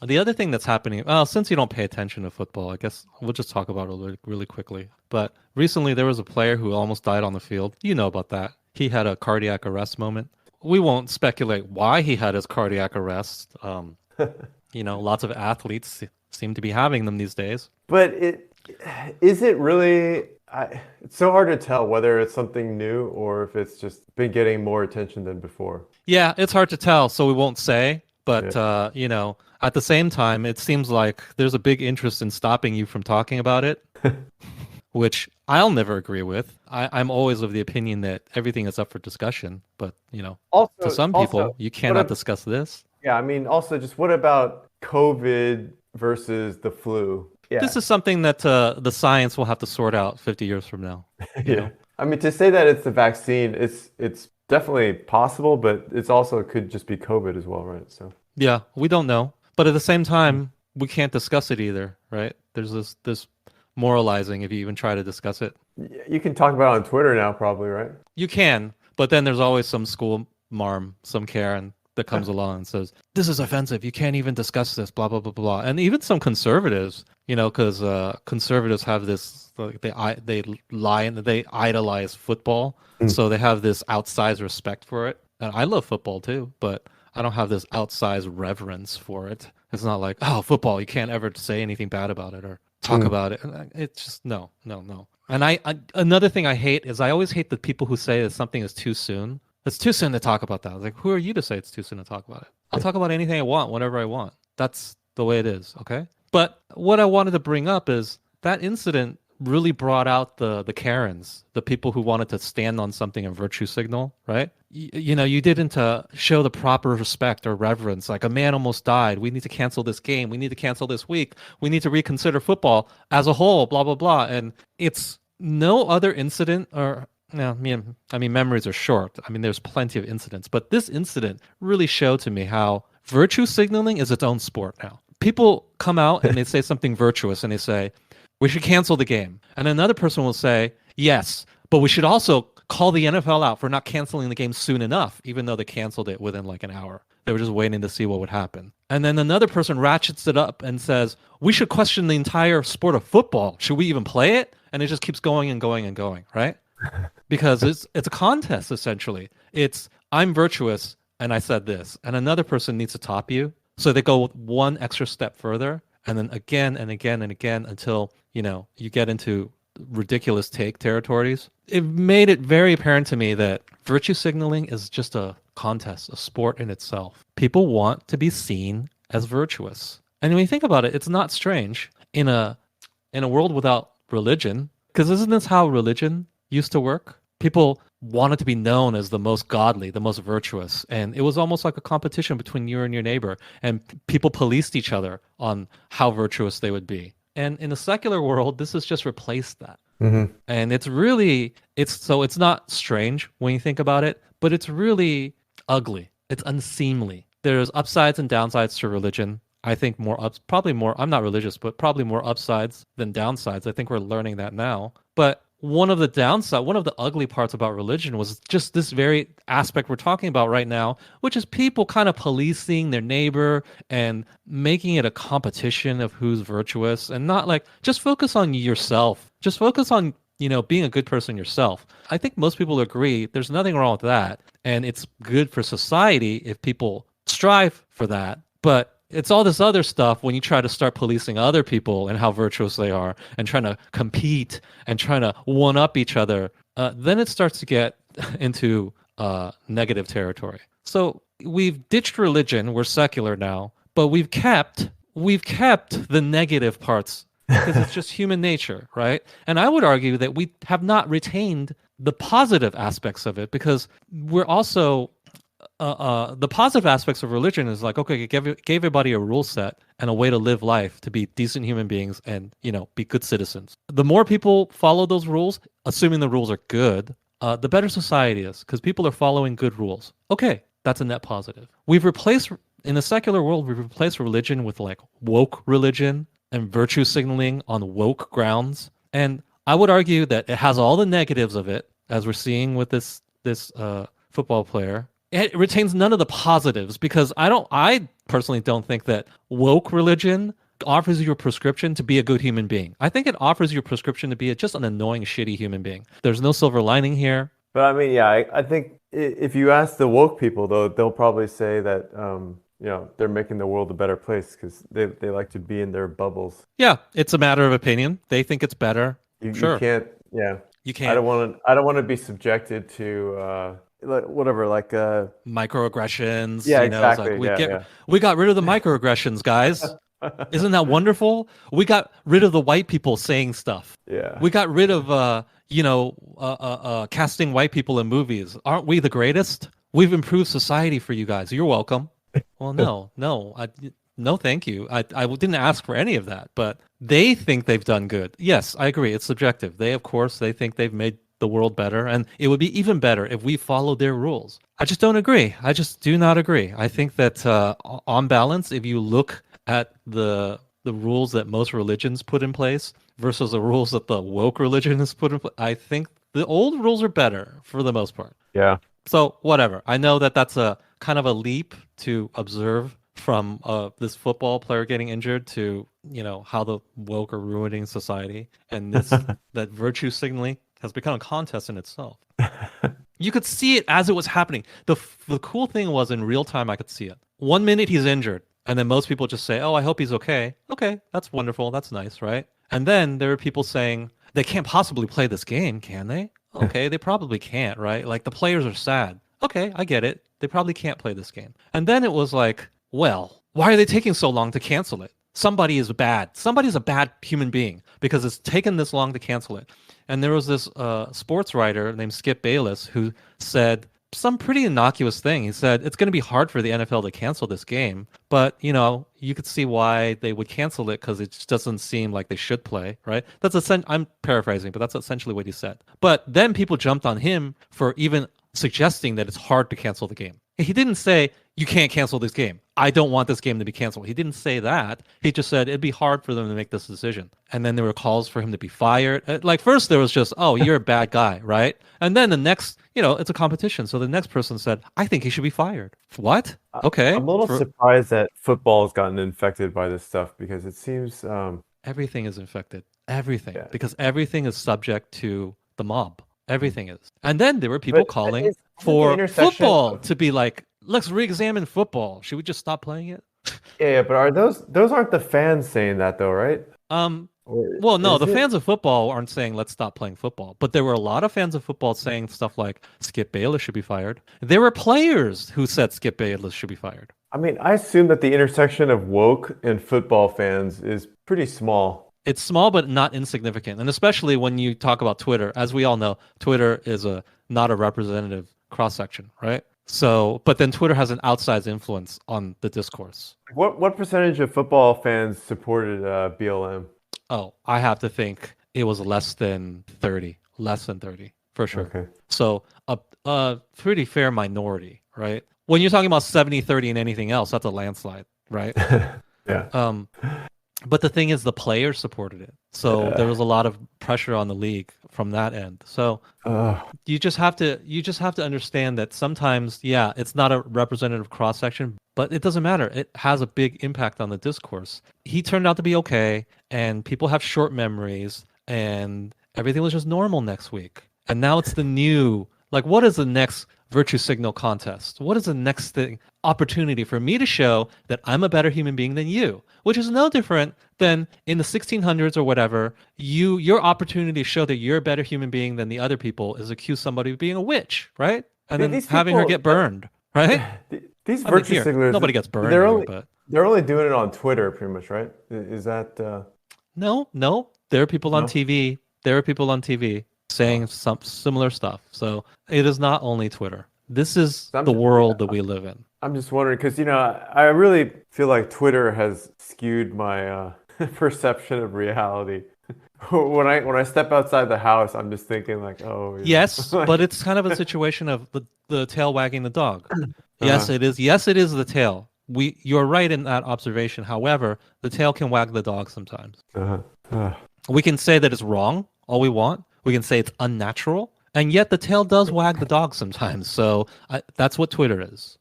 The other thing that's happening, well, since you don't pay attention to football, I guess we'll just talk about it really quickly. But recently there was a player who almost died on the field. You know about that. He had a cardiac arrest moment. We won't speculate why he had his cardiac arrest. Lots of athletes seem to be having them these days. But is it really? It's so hard to tell whether it's something new or if it's just been getting more attention than before. Yeah, it's hard to tell, so we won't say. But Yeah. at the same time, it seems like there's a big interest in stopping you from talking about it, which I'll never agree with. I'm always of the opinion that everything is up for discussion, but to Also, some also, people, you what? cannot discuss this. Yeah, I mean, also, just what about COVID versus the flu? This Yeah, is something that the science will have to sort out 50 years from now. You yeah. know? I mean, to say that it's the vaccine, it's definitely possible, but it's also could just be COVID as well, right? So Yeah, we don't know, but at the same time, we can't discuss it either, right? There's this moralizing if you even try to discuss it. you can talk about it on Twitter now, probably, right? You can, but then there's always some school marm, some Karen that comes along and says, "This is offensive. You can't even discuss this." Blah blah blah blah. And even some conservatives, because conservatives have this like, they lie and they idolize football, Mm. so they have this outsized respect for it. And I love football too, but I don't have this outsized reverence for it. It's not like, oh, football, you can't ever say anything bad about it or talk Mm. about it. And it's just no, no, no. And I another thing I hate is I always hate the people who say that something is too soon. It's too soon to talk about that. I was like, who are you to say it's too soon to talk about it? I'll talk about anything I want, whenever I want. That's the way it is, okay? But what I wanted to bring up is that incident really brought out the Karens, the people who wanted to stand on something and virtue signal, right? You didn't show the proper respect or reverence. Like a man almost died. We need to cancel this game. We need to cancel this week. We need to reconsider football as a whole. Blah blah blah. And it's no other incident or. No, I mean, memories are short. I mean, there's plenty of incidents, but this incident really showed to me how virtue signaling is its own sport now. People come out and they say something virtuous and they say, we should cancel the game. And another person will say, yes, but we should also call the NFL out for not canceling the game soon enough, even though they canceled it within like an hour. They were just waiting to see what would happen. And then another person ratchets it up and says, we should question the entire sport of football. Should we even play it? And it just keeps going and going and going, right? Because it's a contest essentially. It's I'm virtuous and I said this, and another person needs to top you. So they go one extra step further, and then again and again and again until you get into ridiculous take territories. It made it very apparent to me that virtue signaling is just a contest, a sport in itself. People want to be seen as virtuous, and when you think about it, it's not strange in a world without religion, because isn't this how religion used to work? People wanted to be known as the most godly, the most virtuous, and it was almost like a competition between you and your neighbor, and people policed each other on how virtuous they would be. And in a secular world, this has just replaced that. Hmm. And it's not strange when you think about it, but it's really ugly. It's unseemly. There's upsides and downsides to religion. I think probably more, I'm not religious, but probably more upsides than downsides. I think we're learning that now. But one of the ugly parts about religion was just this very aspect we're talking about right now, which is people kind of policing their neighbor and making it a competition of who's virtuous and not like just focus on yourself. Just focus on, being a good person yourself. I think most people agree there's nothing wrong with that. And it's good for society if people strive for that. But it's all this other stuff when you try to start policing other people and how virtuous they are and trying to compete and trying to one up each other. Then it starts to get into negative territory. So we've ditched religion. We're secular now, but we've kept the negative parts because it's just human nature, right? And I would argue that we have not retained the positive aspects of it because we're also the positive aspects of religion is like, okay, gave everybody a rule set and a way to live life to be decent human beings and, be good citizens. The more people follow those rules, assuming the rules are good, the better society is because people are following good rules. Okay, that's a net positive. In the secular world, we've replaced religion with like woke religion and virtue signaling on woke grounds. And I would argue that it has all the negatives of it, as we're seeing with this football player. it retains none of the positives because I personally don't think that woke religion offers you a prescription to be a good human being. I think it offers you a prescription to be just an annoying, shitty human being. There's no silver lining here. But I mean, yeah, I think if you ask the woke people, though, they'll probably say that they're making the world a better place because they like to be in their bubbles. Yeah, it's a matter of opinion. They think it's better. You can't, yeah. You can't. I don't want to be subjected to whatever, like microaggressions. Yeah, you know, it's exactly. like we got rid of the microaggressions, guys. Isn't that wonderful? We got rid of the white people saying stuff. Yeah. We got rid of casting white people in movies. Aren't we the greatest? We've improved society for you guys. You're welcome. Well, no, thank you. I didn't ask for any of that, but they think they've done good. Yes, I agree. It's subjective. They think they've made the world better, and it would be even better if we followed their rules. I just don't agree. I just do not agree. I think that on balance, if you look at the rules that most religions put in place versus the rules that the woke religion has put in place, I think the old rules are better for the most part. Yeah. So whatever. I know that that's a kind of a leap to observe from this football player getting injured to, how the woke are ruining society. And this that virtue signaling has become a contest in itself. You could see it as it was happening. The cool thing was in real time, I could see it. 1 minute he's injured. And then most people just say, oh, I hope he's okay. Okay, that's wonderful. That's nice, right? And then there are people saying, they can't possibly play this game, can they? Okay, they probably can't, right? Like the players are sad. Okay, I get it. They probably can't play this game. And then it was like, well, why are they taking so long to cancel it? Somebody is bad. Somebody's a bad human being because it's taken this long to cancel it. And there was this sports writer named Skip Bayless who said some pretty innocuous thing. He said, it's going to be hard for the NFL to cancel this game, but, you could see why they would cancel it because it just doesn't seem like they should play, right? I'm paraphrasing, but that's essentially what he said. But then people jumped on him for even suggesting that it's hard to cancel the game. He didn't say, you can't cancel this game. I don't want this game to be canceled. He didn't say that. He just said it'd be hard for them to make this decision. And then there were calls for him to be fired. Like first there was just, oh, you're a bad guy, right? And then the next, it's a competition. So the next person said, I think he should be fired. What? Okay. I'm a little surprised that football has gotten infected by this stuff because it seems... Everything is infected. Everything. Yeah. Because everything is subject to the mob. Everything is. And then there were people calling for football to be like, let's re-examine football. Should we just stop playing it? Yeah, but those aren't the fans saying that though, right? Well, no, the fans of football aren't saying let's stop playing football. But there were a lot of fans of football saying stuff like Skip Bayless should be fired. There were players who said Skip Bayless should be fired. I mean, I assume that the intersection of woke and football fans is pretty small. It's small, but not insignificant. And especially when you talk about Twitter, as we all know, Twitter is not a representative cross-section, right? So, but then Twitter has an outsized influence on the discourse. What percentage of football fans supported BLM? Oh, I have to think it was less than 30, for sure. Okay. So a pretty fair minority, right? When you're talking about 70-30 and anything else, that's a landslide, right? Yeah. But the thing is, the players supported it, so there was a lot of pressure on the league from that end. So you just have to understand that sometimes, yeah, it's not a representative cross section, but it doesn't matter. It has a big impact on the discourse. He turned out to be okay, and people have short memories, and everything was just normal next week. And now it's the new, like, what is the next virtue signal contest? What is the next opportunity for me to show that I'm a better human being than you? Which is no different than in the 1600s or whatever. Your opportunity to show that you're a better human being than the other people is accuse somebody of being a witch, right? And then having her get burned, right? These virtue signalers, nobody gets burned. They're only doing it on Twitter, pretty much, right? Is that? No. There are people on TV. There are people on TV saying some similar stuff. So it is not only Twitter. This is the world that we live in. I'm just wondering because I really feel like Twitter has skewed my perception of reality. When I step outside the house, I'm just thinking like, oh. Yes, but it's kind of a situation of the tail wagging the dog. Yes, it is. Yes, it is the tail. You're right in that observation. However, the tail can wag the dog sometimes. We can say that it's wrong all we want. We can say it's unnatural, And yet the tail does wag the dog sometimes. So that's what Twitter is.